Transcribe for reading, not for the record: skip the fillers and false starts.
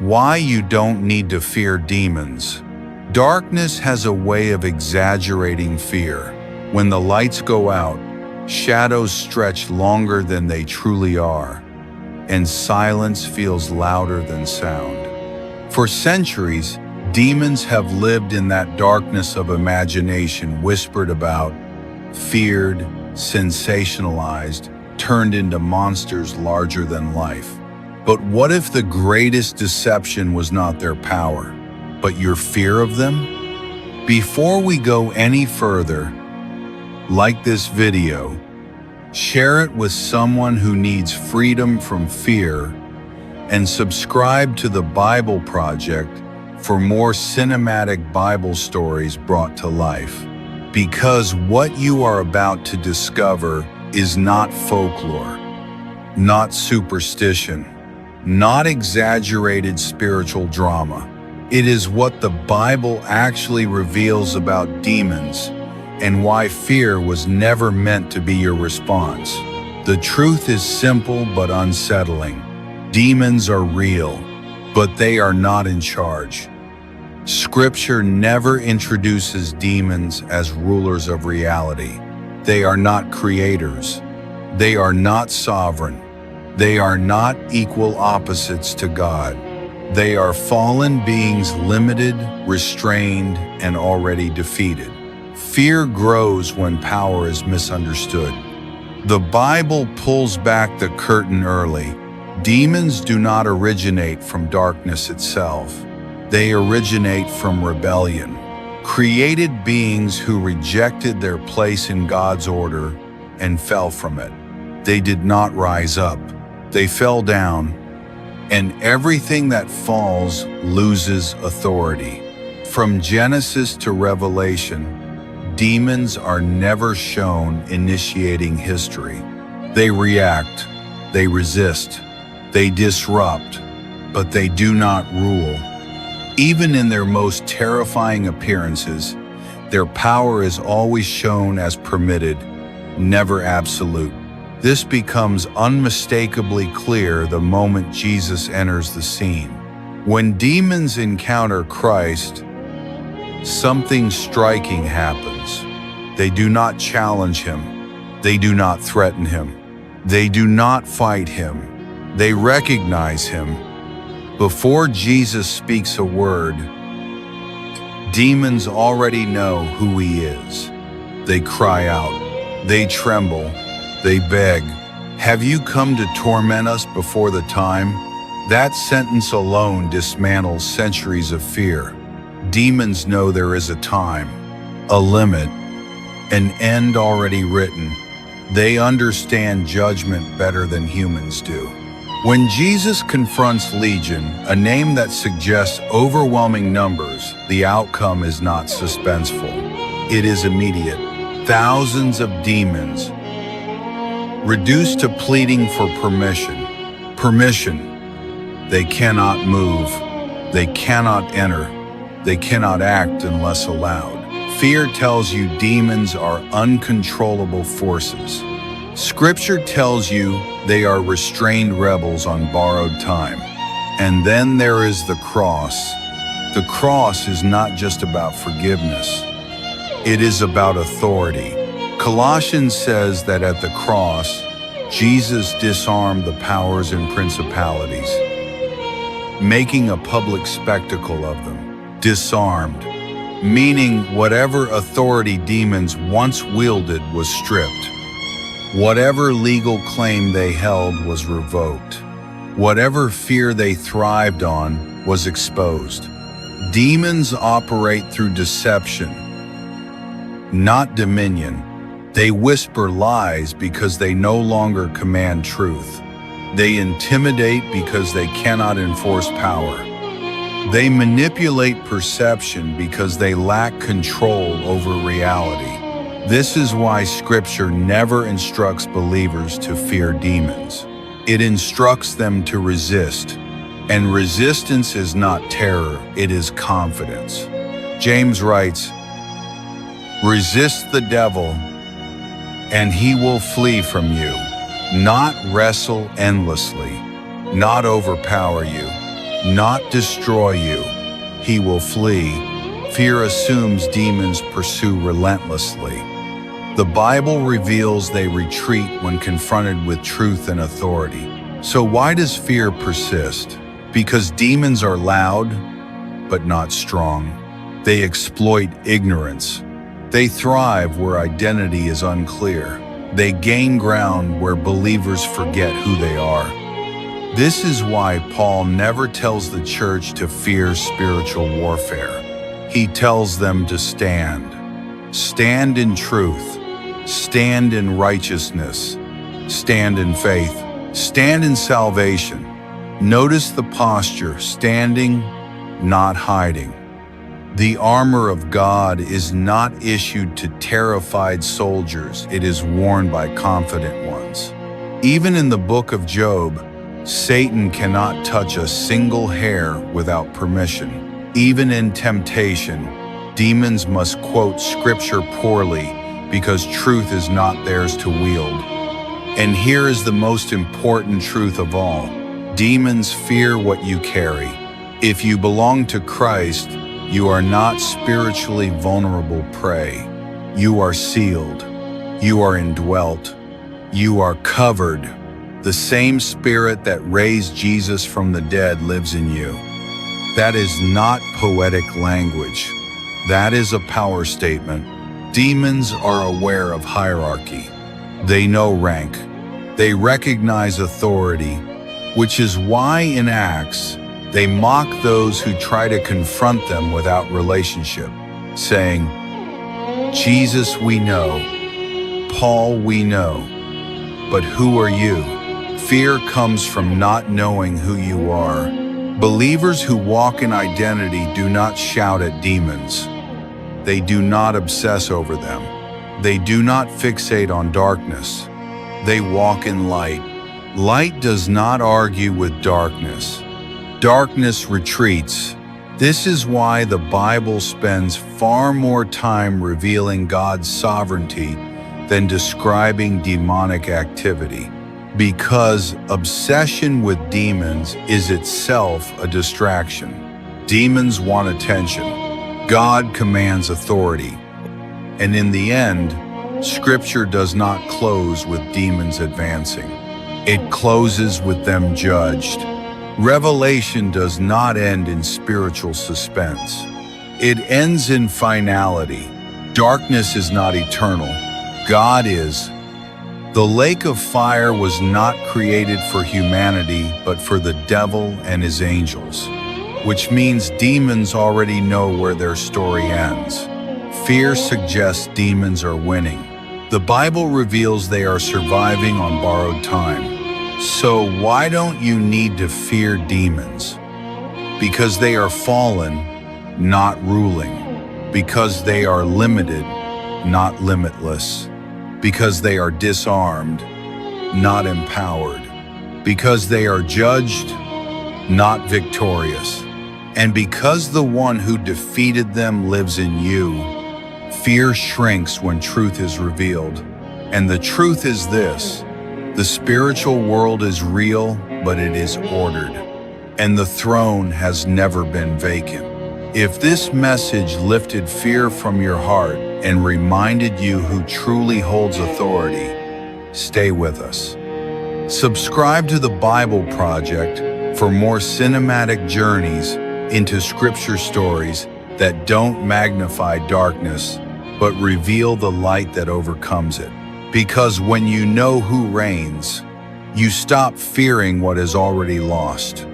Why you don't need to fear demons. Darkness has a way of exaggerating fear. When the lights go out, shadows stretch longer than they truly are, and silence feels louder than sound. For centuries, demons have lived in that darkness of imagination, whispered about, feared, sensationalized, turned into monsters larger than life. But what if the greatest deception was not their power, but your fear of them? Before we go any further, like this video, share it with someone who needs freedom from fear, and subscribe to the Bible Project for more cinematic Bible stories brought to life. Because what you are about to discover is not folklore, not superstition, not exaggerated spiritual drama. It is what the Bible actually reveals about demons and why fear was never meant to be your response. The truth is simple but unsettling. Demons are real, but they are not in charge. Scripture never introduces demons as rulers of reality. They are not creators. They are not sovereign. They are not equal opposites to God. They are fallen beings, limited, restrained, and already defeated. Fear grows when power is misunderstood. The Bible pulls back the curtain early. Demons do not originate from darkness itself. They originate from rebellion. Created beings who rejected their place in God's order and fell from it. They did not rise up. They fell down, and everything that falls loses authority. From Genesis to Revelation, demons are never shown initiating history. They react, they resist, they disrupt, but they do not rule. Even in their most terrifying appearances, their power is always shown as permitted, never absolute. This becomes unmistakably clear the moment Jesus enters the scene. When demons encounter Christ, something striking happens. They do not challenge him. They do not threaten him. They do not fight him. They recognize him. Before Jesus speaks a word, demons already know who he is. They cry out. They tremble. They beg, "Have you come to torment us before the time?" That sentence alone dismantles centuries of fear. Demons know there is a time, a limit, an end already written. They understand judgment better than humans do. When Jesus confronts Legion, a name that suggests overwhelming numbers, the outcome is not suspenseful. It is immediate. Thousands of demons, reduced to pleading for permission. Permission. They cannot move. They cannot enter. They cannot act unless allowed. Fear tells you demons are uncontrollable forces. Scripture tells you they are restrained rebels on borrowed time. And then there is the cross. The cross is not just about forgiveness. It is about authority. Colossians says that at the cross, Jesus disarmed the powers and principalities, making a public spectacle of them. Disarmed, meaning whatever authority demons once wielded was stripped. Whatever legal claim they held was revoked. Whatever fear they thrived on was exposed. Demons operate through deception, not dominion. They whisper lies because they no longer command truth. They intimidate because they cannot enforce power. They manipulate perception because they lack control over reality. This is why Scripture never instructs believers to fear demons. It instructs them to resist. And resistance is not terror, it is confidence. James writes, "Resist the devil, and he will flee from you. Not wrestle endlessly, not overpower you, not destroy you. He will flee. Fear assumes demons pursue relentlessly. The Bible reveals they retreat when confronted with truth and authority. So why does fear persist? Because demons are loud, but not strong. They exploit ignorance. They thrive where identity is unclear. They gain ground where believers forget who they are. This is why Paul never tells the church to fear spiritual warfare. He tells them to stand. Stand in truth. Stand in righteousness. Stand in faith. Stand in salvation. Notice the posture, standing, not hiding. The armor of God is not issued to terrified soldiers, it is worn by confident ones. Even in the book of Job, Satan cannot touch a single hair without permission. Even in temptation, demons must quote scripture poorly because truth is not theirs to wield. And here is the most important truth of all. Demons fear what you carry. If you belong to Christ, you are not spiritually vulnerable prey. You are sealed. You are indwelt. You are covered. The same Spirit that raised Jesus from the dead lives in you. That is not poetic language. That is a power statement. Demons are aware of hierarchy. They know rank. They recognize authority, which is why in Acts, they mock those who try to confront them without relationship, saying, Jesus we know, Paul we know, but who are you? Fear comes from not knowing who you are. Believers who walk in identity do not shout at demons. They do not obsess over them. They do not fixate on darkness. They walk in light. Light does not argue with darkness. Darkness retreats. This is why the Bible spends far more time revealing God's sovereignty than describing demonic activity. Because obsession with demons is itself a distraction. Demons want attention. God commands authority. And in the end, Scripture does not close with demons advancing. It closes with them judged. Revelation does not end in spiritual suspense. It ends in finality. Darkness is not eternal. God is. The lake of fire was not created for humanity, but for the devil and his angels, which means demons already know where their story ends. Fear suggests demons are winning. The Bible reveals they are surviving on borrowed time. So why don't you need to fear demons? Because they are fallen, not ruling. Because they are limited, not limitless. Because they are disarmed, not empowered. Because they are judged, not victorious. And because the one who defeated them lives in you, fear shrinks when truth is revealed. And the truth is this: the spiritual world is real, but it is ordered, and the throne has never been vacant. If this message lifted fear from your heart and reminded you who truly holds authority, stay with us. Subscribe to the Bible Project for more cinematic journeys into Scripture stories that don't magnify darkness, but reveal the light that overcomes it. Because when you know who reigns, you stop fearing what is already lost.